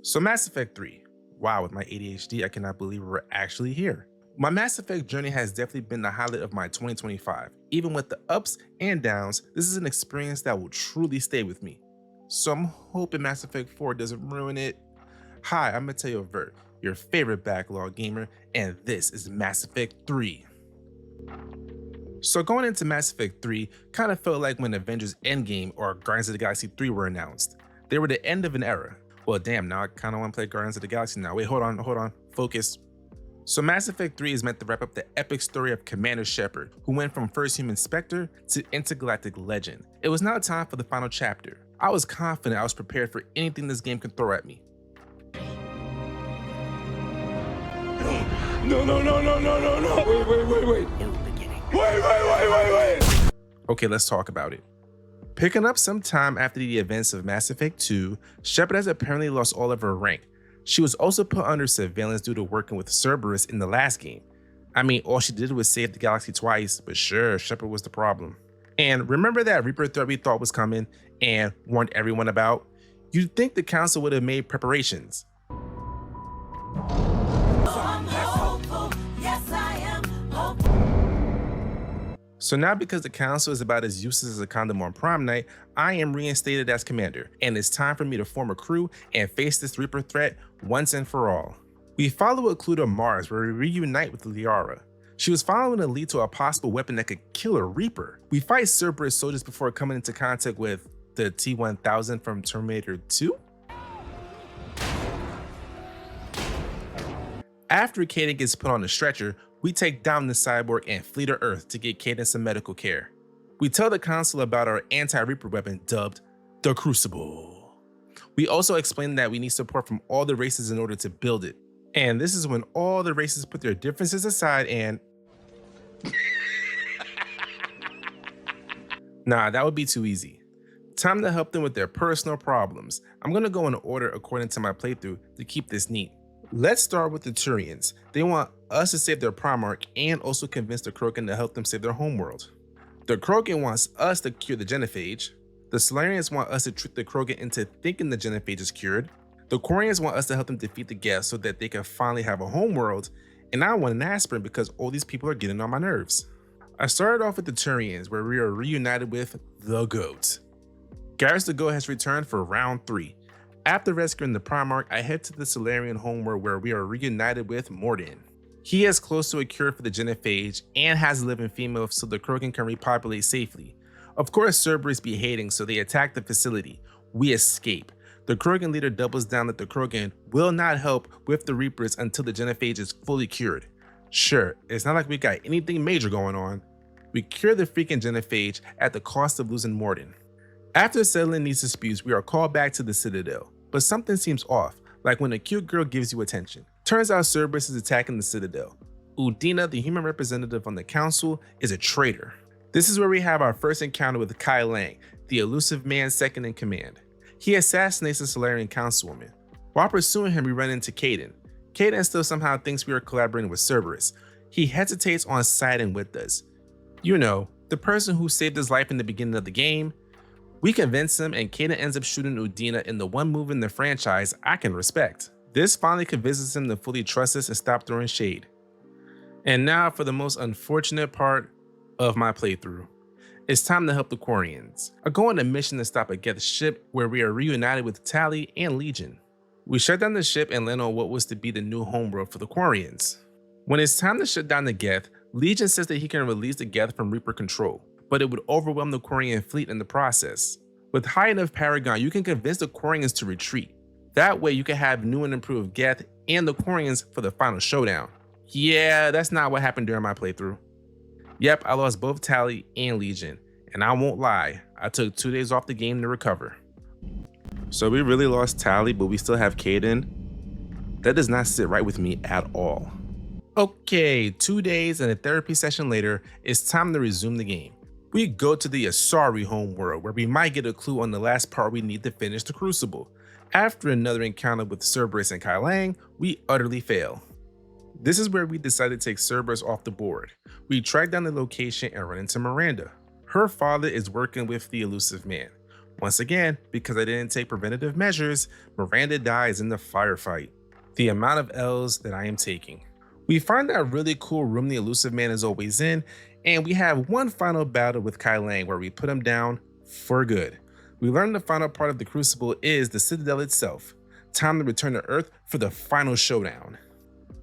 So Mass Effect 3. Wow, with my ADHD, I cannot believe we're actually here. My Mass Effect journey has definitely been the highlight of my 2025. Even with the ups and downs, this is an experience that will truly stay with me. So I'm hoping Mass Effect 4 doesn't ruin it. Hi, I'm Mateo Vert, your favorite backlog gamer, and this is Mass Effect 3. So going into Mass Effect 3 kind of felt like when Avengers Endgame or Guardians of the Galaxy 3 were announced. They were the end of an era. Well, damn, now I kind of want to play Guardians of the Galaxy now. Wait, hold on, focus. So Mass Effect 3 is meant to wrap up the epic story of Commander Shepard, who went from first human Spectre to intergalactic legend. It was now time for the final chapter. I was confident I was prepared for anything this game could throw at me. No. Wait. New beginning. Wait. Okay, let's talk about it. Picking up some time after the events of Mass Effect 2, Shepard has apparently lost all of her rank. She was also put under surveillance due to working with Cerberus in the last game. I mean, all she did was save the galaxy twice, but sure, Shepard was the problem. And remember that Reaper threat we thought was coming and warned everyone about? You'd think the Council would have made preparations. So now, because the Council is about as useless as a condom on prom night, I am reinstated as commander, and it's time for me to form a crew and face this Reaper threat once and for all. We follow a clue to Mars where we reunite with Liara. She was following a lead to a possible weapon that could kill a Reaper. We fight Cerberus soldiers before coming into contact with the T-1000 from Terminator 2? After Kaidan gets put on a stretcher, we take down the cyborg and flee to Earth to get Kaidan some medical care. We tell the Council about our anti-Reaper weapon dubbed the Crucible. We also explain that we need support from all the races in order to build it. And this is when all the races put their differences aside and... Nah, that would be too easy. Time to help them with their personal problems. I'm gonna go in order according to my playthrough to keep this neat. Let's start with the Turians. They want us to save their Primarch and also convince the Krogan to help them save their homeworld. The Krogan wants us to cure the Genophage. The Solarians want us to trick the Krogan into thinking the Genophage is cured. The Quarians want us to help them defeat the Geth so that they can finally have a homeworld. And I want an aspirin because all these people are getting on my nerves. I started off with the Turians, where we are reunited with the GOAT. Garrus the GOAT has returned for round 3. After rescuing the Primarch, I head to the Solarian homeworld where we are reunited with Mordin. He is close to a cure for the Genophage and has a living female so the Krogan can repopulate safely. Of course, Cerberus be hating, so they attack the facility. We escape. The Krogan leader doubles down that the Krogan will not help with the Reapers until the Genophage is fully cured. Sure, it's not like we got anything major going on. We cure the freaking Genophage at the cost of losing Mordin. After settling these disputes, we are called back to the Citadel. But something seems off, like when a cute girl gives you attention. Turns out Cerberus is attacking the Citadel. Udina, the human representative on the council, is a traitor. This is where we have our first encounter with Kai Lang, the elusive man second in command. He assassinates the Solarian councilwoman. While pursuing him, we run into Kaidan. Kaidan still somehow thinks we are collaborating with Cerberus. He hesitates on siding with us. You know, the person who saved his life in the beginning of the game. We convince him and Kaidan ends up shooting Udina in the one move in the franchise I can respect. This finally convinces him to fully trust us and stop throwing shade. And now for the most unfortunate part of my playthrough. It's time to help the Quarians. I go on a mission to stop a Geth ship where we are reunited with Tali and Legion. We shut down the ship and land on what was to be the new homeworld for the Quarians. When it's time to shut down the Geth, Legion says that he can release the Geth from Reaper control, but it would overwhelm the Quarian fleet in the process. With high enough Paragon, you can convince the Quarians to retreat. That way you can have new and improved Geth and the Quarians for the final showdown. Yeah, that's not what happened during my playthrough. Yep, I lost both Tali and Legion, and I won't lie, I took 2 days off the game to recover. So we really lost Tali, but we still have Kaidan? That does not sit right with me at all. Okay, 2 days and a therapy session later, it's time to resume the game. We go to the Asari homeworld where we might get a clue on the last part we need to finish the Crucible. After another encounter with Cerberus and Kai Lang, we utterly fail. This is where we decide to take Cerberus off the board. We track down the location and run into Miranda. Her father is working with the elusive man. Once again, because I didn't take preventative measures, Miranda dies in the firefight. The amount of L's that I am taking. We find that really cool room the elusive man is always in, and we have one final battle with Kai Lang where we put him down for good. We learn the final part of the Crucible is the Citadel itself. Time to return to Earth for the final showdown.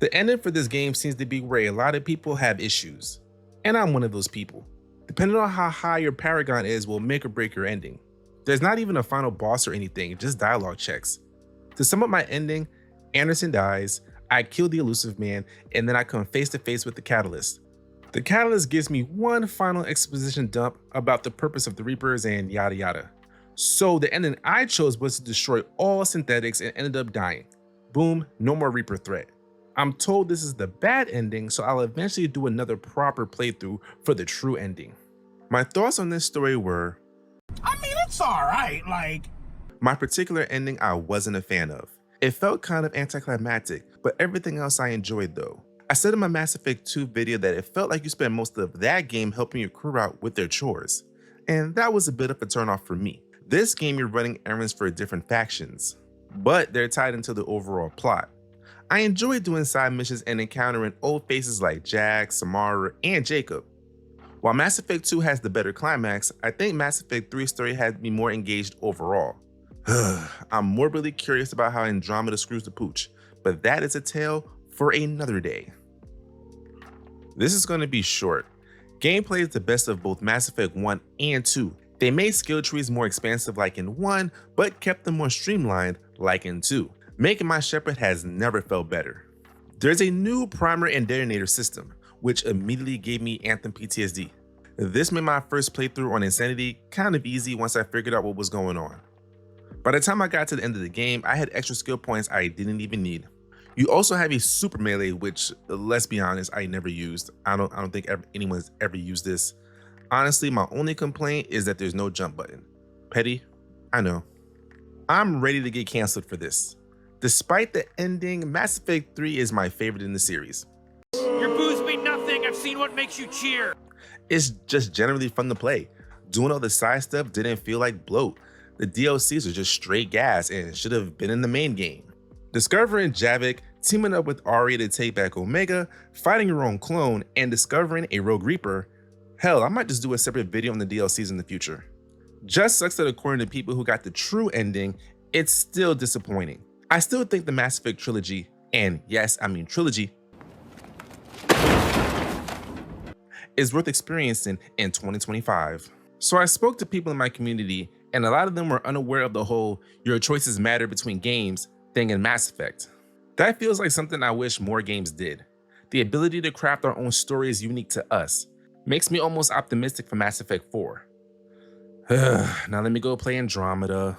The ending for this game seems to be where a lot of people have issues, and I'm one of those people. Depending on how high your Paragon is will make or break your ending. There's not even a final boss or anything, just dialogue checks. To sum up my ending, Anderson dies, I kill the elusive man, and then I come face to face with the Catalyst. The Catalyst gives me one final exposition dump about the purpose of the Reapers and yada yada. So the ending I chose was to destroy all synthetics and ended up dying. Boom, no more Reaper threat. I'm told this is the bad ending, so I'll eventually do another proper playthrough for the true ending. My thoughts on this story were, I mean, it's alright, like... My particular ending I wasn't a fan of. It felt kind of anticlimactic, but everything else I enjoyed though. I said in my Mass Effect 2 video that it felt like you spent most of that game helping your crew out with their chores, and that was a bit of a turnoff for me. This game you're running errands for different factions, but they're tied into the overall plot. I enjoyed doing side missions and encountering old faces like Jack, Samara, and Jacob. While Mass Effect 2 has the better climax, I think Mass Effect 3's story had me more engaged overall. I'm morbidly curious about how Andromeda screws the pooch, but that is a tale for another day. This is going to be short. Gameplay is the best of both Mass Effect 1 and 2. They made skill trees more expansive like in 1, but kept them more streamlined like in 2. Making my Shepard has never felt better. There's a new primer and detonator system, which immediately gave me Anthem PTSD. This made my first playthrough on Insanity kind of easy once I figured out what was going on. By the time I got to the end of the game, I had extra skill points I didn't even need. You also have a super melee, which, let's be honest, I never used. I don't think anyone's ever used this. Honestly, my only complaint is that there's no jump button. Petty, I know. I'm ready to get canceled for this. Despite the ending, Mass Effect 3 is my favorite in the series. Your booze mean nothing, I've seen what makes you cheer. It's just generally fun to play. Doing all the side stuff didn't feel like bloat. The DLCs are just straight gas and should have been in the main game. Discovering Javik, teaming up with Aria to take back Omega, fighting your own clone, and discovering a Rogue Reaper. Hell, I might just do a separate video on the DLCs in the future. Just sucks that according to people who got the true ending, it's still disappointing. I still think the Mass Effect trilogy, and yes, I mean trilogy, is worth experiencing in 2025. So I spoke to people in my community, and a lot of them were unaware of the whole your choices matter between games thing in Mass Effect. That feels like something I wish more games did. The ability to craft our own story is unique to us. Makes me almost optimistic for Mass Effect 4. Now let me go play Andromeda.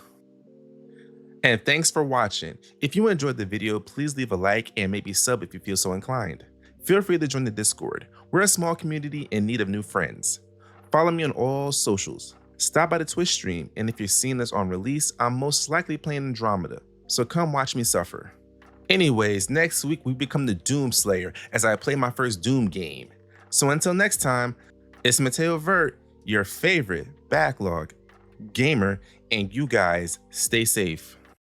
And thanks for watching. If you enjoyed the video, please leave a like and maybe sub if you feel so inclined. Feel free to join the Discord. We're a small community in need of new friends. Follow me on all socials. Stop by the Twitch stream, and if you're seeing this on release, I'm most likely playing Andromeda, so come watch me suffer. Anyways, next week we become the Doom Slayer as I play my first Doom game. So until next time, it's Mateo Vert, your favorite backlog gamer, and you guys stay safe.